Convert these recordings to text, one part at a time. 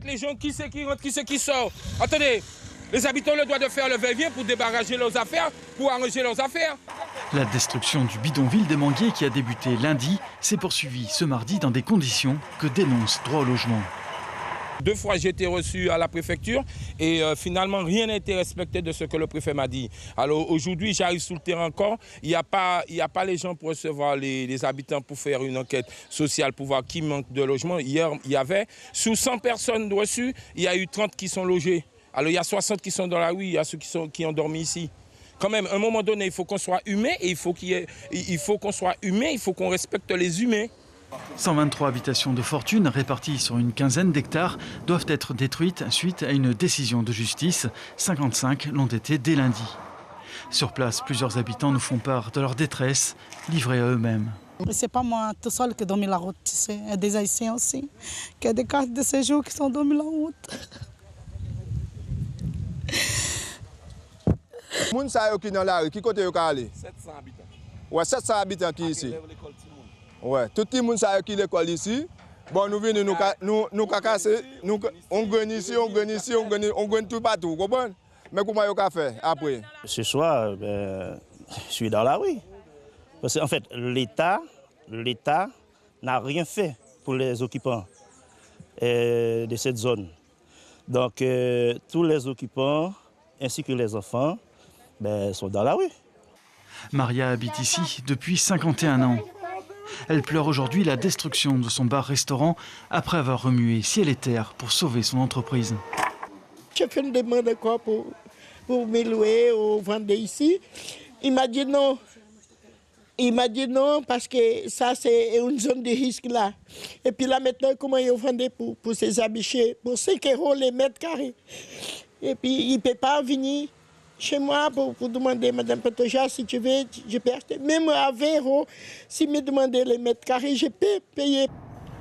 les gens, qui c'est qui rentre, qui c'est qui sort. Attendez, les habitants ont le droit de faire le va-et-vient pour débarrasser leurs affaires, pour arranger leurs affaires. La destruction du bidonville des Manguiers qui a débuté lundi s'est poursuivie ce mardi dans des conditions que dénonce Droit au logement. 2 fois j'ai été reçu à la préfecture et finalement rien n'a été respecté de ce que le préfet m'a dit. Alors aujourd'hui j'arrive sur le terrain encore, il n'y a pas les gens pour recevoir les habitants pour faire une enquête sociale pour voir qui manque de logement. Hier il y avait, sous 100 personnes reçues, il y a eu 30 qui sont logés. Alors il y a 60 qui sont dans la rue, il y a ceux qui ont dormi ici. Quand même, à un moment donné, il faut qu'on soit humain et il faut qu'on respecte les humains. 123 habitations de fortune réparties sur une quinzaine d'hectares doivent être détruites suite à une décision de justice. 55 l'ont été dès lundi. Sur place, plusieurs habitants nous font part de leur détresse, livrés à eux-mêmes. Ce n'est pas moi tout seul qui dormi la route, il y a des Haïtiens aussi, qui ont des cartes de séjour qui sont dormis la route. Les gens qui sont dans la rue, qui côté ils aller? 700 habitants. Ouais, 700 habitants qui ici. Ouais, tout le monde qui l'école ici. Bon, nous venons, nous casser, on gagne ici, on gagne tout partout, vous comprenez? Mais comment on va faire après? Ce soir, je suis dans la rue. Parce qu'en fait, l'État n'a rien fait pour les occupants de cette zone. Donc, tous les occupants, ainsi que les enfants, sont dans la rue. Maria habite ici depuis 51 ans. Elle pleure aujourd'hui la destruction de son bar-restaurant après avoir remué ciel et terre pour sauver son entreprise. J'ai fait une demande encore pour me louer ou vendre ici. Il m'a dit non. Il m'a dit non parce que ça c'est une zone de risque là. Et puis là maintenant, comment ils vendent pour ces habitués, pour 5 € les mètres carrés. Et puis il ne peut pas venir chez moi pour demander, Madame Patoja, si tu veux, je peux acheter. Même à 20 €, si me demandez les mètres carrés, je peux payer.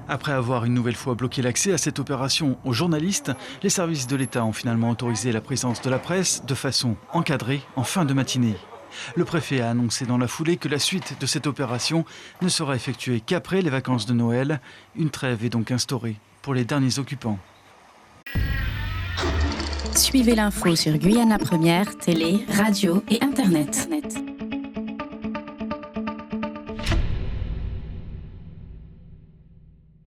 Après avoir une nouvelle fois bloqué l'accès à cette opération aux journalistes, les services de l'État ont finalement autorisé la présence de la presse de façon encadrée en fin de matinée. Le préfet a annoncé dans la foulée que la suite de cette opération ne sera effectuée qu'après les vacances de Noël. Une trêve est donc instaurée pour les derniers occupants. Suivez l'info sur Guyana Première, télé, radio et Internet.